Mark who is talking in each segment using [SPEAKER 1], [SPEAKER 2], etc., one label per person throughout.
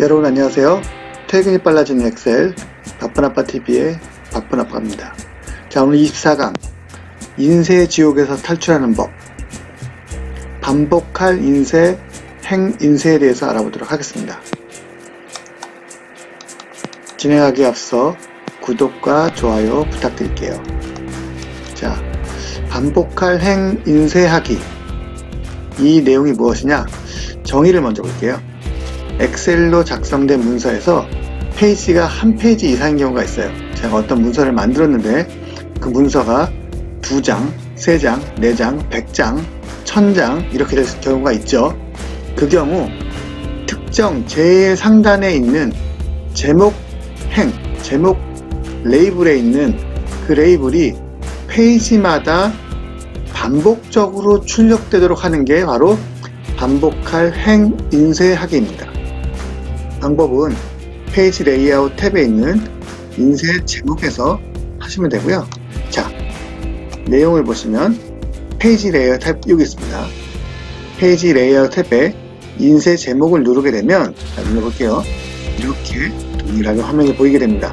[SPEAKER 1] 여러분 안녕하세요. 퇴근이 빨라지는 엑셀 바쁜아빠TV의 바쁜아빠입니다. 자, 오늘 24강 인쇄 지옥에서 탈출하는 법, 반복할 인쇄, 행인쇄에 대해서 알아보도록 하겠습니다. 진행하기에 앞서 구독과 좋아요 부탁드릴게요. 자, 반복할 행인쇄하기, 이 내용이 무엇이냐? 정의를 먼저 볼게요. 엑셀로 작성된 문서에서 페이지가 한 페이지 이상인 경우가 있어요. 제가 어떤 문서를 만들었는데 그 문서가 2장, 3장, 4장, 100장, 1000장 이렇게 될 경우가 있죠. 그 경우 특정 제일 상단에 있는 제목 레이블에 있는 그 레이블이 페이지마다 반복적으로 출력되도록 하는 게 바로 반복할 행인쇄하기입니다. 방법은 페이지 레이아웃 탭에 있는 인쇄 제목에서 하시면 되고요. 자, 내용을 보시면 페이지 레이아웃 탭 여기 있습니다. 페이지 레이아웃 탭에 인쇄 제목을 누르게 되면, 자, 눌러볼게요. 이렇게 동일하게 화면이 보이게 됩니다.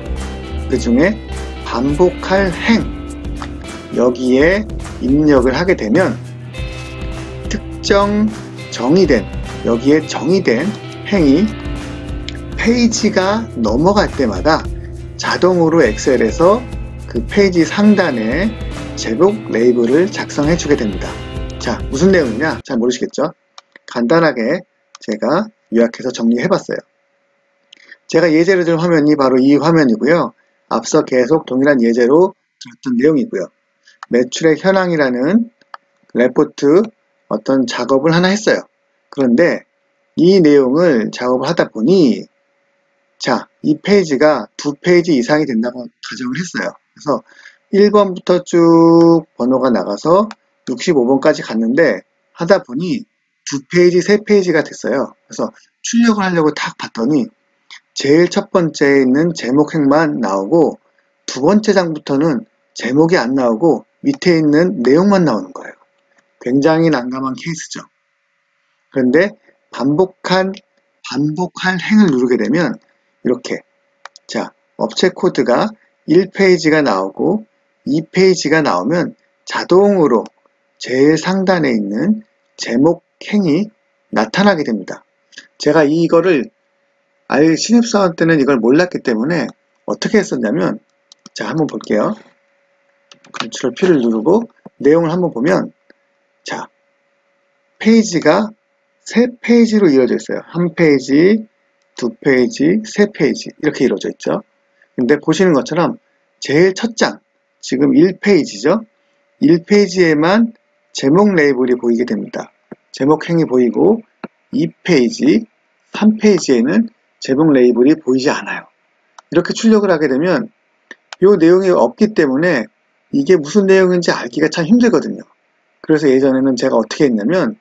[SPEAKER 1] 그 중에 반복할 행, 여기에 입력을 하게 되면 특정 정의된, 여기에 정의된 행이 페이지가 넘어갈 때마다 자동으로 엑셀에서 그 페이지 상단에 제목 레이블을 작성해 주게 됩니다. 자, 무슨 내용이냐? 잘 모르시겠죠? 간단하게 제가 요약해서 정리해 봤어요. 제가 예제를 들 화면이 바로 이 화면이고요. 앞서 계속 동일한 예제로 들었던 내용이고요. 매출의 현황이라는 레포트 어떤 작업을 하나 했어요. 그런데 이 내용을 작업을 하다 보니, 자, 이 페이지가 2페이지 이상이 된다고 가정을 했어요. 그래서 1번부터 쭉 번호가 나가서 65번까지 갔는데 하다 보니 2페이지, 3페이지가 됐어요. 그래서 출력을 하려고 딱 봤더니 제일 첫 번째에 있는 제목행만 나오고 두 번째 장부터는 제목이 안 나오고 밑에 있는 내용만 나오는 거예요. 굉장히 난감한 케이스죠. 그런데 반복할 행을 누르게 되면 이렇게, 자, 업체 코드가 1페이지가 나오고 2페이지가 나오면 자동으로 제일 상단에 있는 제목 행이 나타나게 됩니다. 제가 이거를 신입사원 때는 이걸 몰랐기 때문에 어떻게 했었냐면, 자, 한번 볼게요. 컨트롤 P를 누르고 내용을 한번 보면, 자, 페이지가 3페이지로 이루어져 있어요. 1페이지, 2페이지, 3페이지 이렇게 이루어져 있죠. 근데 보시는 것처럼 제일 첫 장, 지금 1페이지죠. 1페이지에만 제목 레이블이 보이게 됩니다. 제목행이 보이고 2페이지, 3페이지에는 제목 레이블이 보이지 않아요. 이렇게 출력을 하게 되면 이 내용이 없기 때문에 이게 무슨 내용인지 알기가 참 힘들거든요. 그래서 예전에는 제가 어떻게 했냐면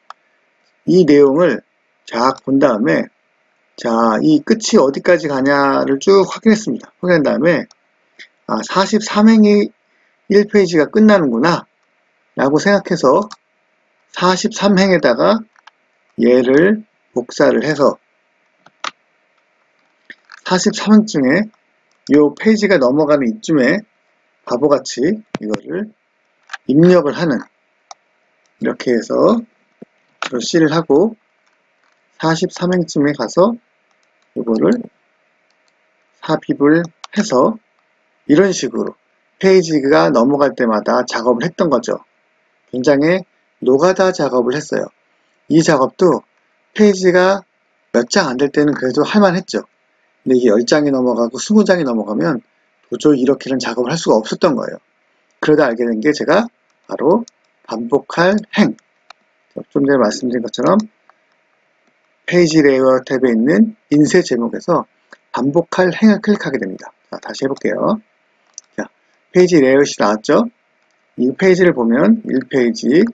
[SPEAKER 1] 이 내용을 쫙 본 다음에, 자, 이 끝이 어디까지 가냐를 쭉 확인했습니다. 확인한 다음에 43행이 1페이지가 끝나는구나 라고 생각해서 43행에다가 얘를 복사를 해서 43행쯤에 이 페이지가 넘어가는 이쯤에 바보같이 이거를 입력을 하는, 이렇게 해서 C를 하고 43행쯤에 가서 이거를 삽입을 해서 이런 식으로 페이지가 넘어갈 때마다 작업을 했던 거죠. 굉장히 노가다 작업을 했어요. 이 작업도 페이지가 몇 장 안 될 때는 그래도 할만했죠. 근데 이게 10장이 넘어가고 20장이 넘어가면 도저히 이렇게는 작업을 할 수가 없었던 거예요. 그러다 알게 된 게 제가 바로 반복할 행, 좀 전에 말씀드린 것처럼 페이지 레이아웃 탭에 있는 인쇄 제목에서 반복할 행을 클릭하게 됩니다. 자, 다시 해볼게요. 자, 페이지 레이아웃이 나왔죠? 이 페이지를 보면 1페이지,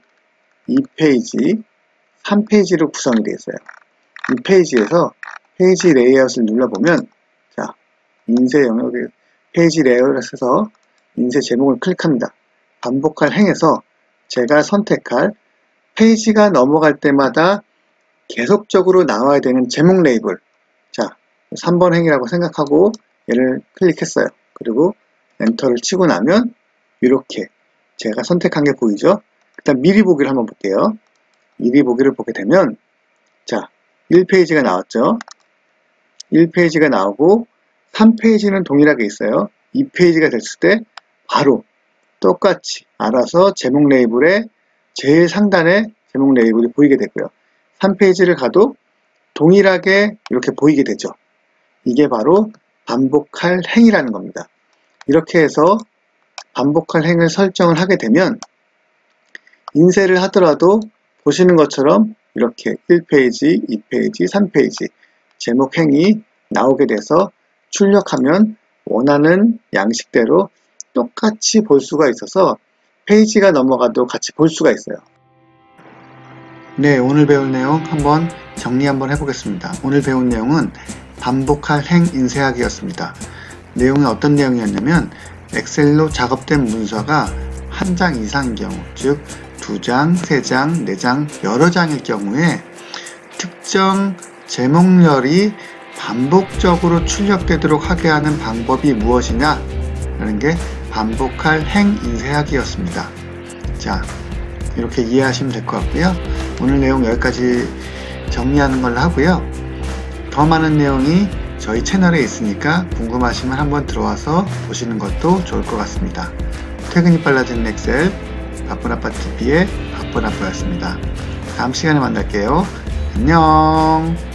[SPEAKER 1] 2페이지, 3페이지로 구성이 되어 있어요. 이 페이지에서 페이지 레이아웃을 눌러보면, 자, 인쇄 영역에 페이지 레이아웃에서 인쇄 제목을 클릭합니다. 반복할 행에서 제가 선택할 페이지가 넘어갈 때마다 계속적으로 나와야 되는 제목 레이블, 자, 3번 행이라고 생각하고 얘를 클릭했어요. 그리고 엔터를 치고 나면 이렇게 제가 선택한 게 보이죠? 일단 미리 보기를 한번 볼게요. 미리 보기를 보게 되면 자, 1페이지가 나왔죠? 1페이지가 나오고 3페이지는 동일하게 있어요. 2페이지가 됐을 때 바로 똑같이 알아서 제목 레이블의 제일 상단에 제목 레이블이 보이게 되고요. 3페이지를 가도 동일하게 이렇게 보이게 되죠. 이게 바로 반복할 행이라는 겁니다. 이렇게 해서 반복할 행을 설정을 하게 되면 인쇄를 하더라도 보시는 것처럼 이렇게 1페이지, 2페이지, 3페이지 제목 행이 나오게 돼서 출력하면 원하는 양식대로 똑같이 볼 수가 있어서 페이지가 넘어가도 같이 볼 수가 있어요. 네, 오늘 배울 내용 한번 정리 한번 해보겠습니다. 오늘 배운 내용은 반복할 행 인쇄하기였습니다. 내용이 어떤 내용이었냐면 엑셀로 작업된 문서가 한 장 이상인 경우, 즉 2장, 3장, 4장, 여러 장일 경우에 특정 제목열이 반복적으로 출력되도록 하게 하는 방법이 무엇이냐 라는 게 반복할 행 인쇄하기였습니다. 자, 이렇게 이해하시면 될 것 같고요. 오늘 내용 여기까지 정리하는 걸로 하고요. 더 많은 내용이 저희 채널에 있으니까 궁금하시면 한번 들어와서 보시는 것도 좋을 것 같습니다. 퇴근이 빨라지는 엑셀 바쁜아빠TV의 바쁜아빠였습니다. 다음 시간에 만날게요. 안녕.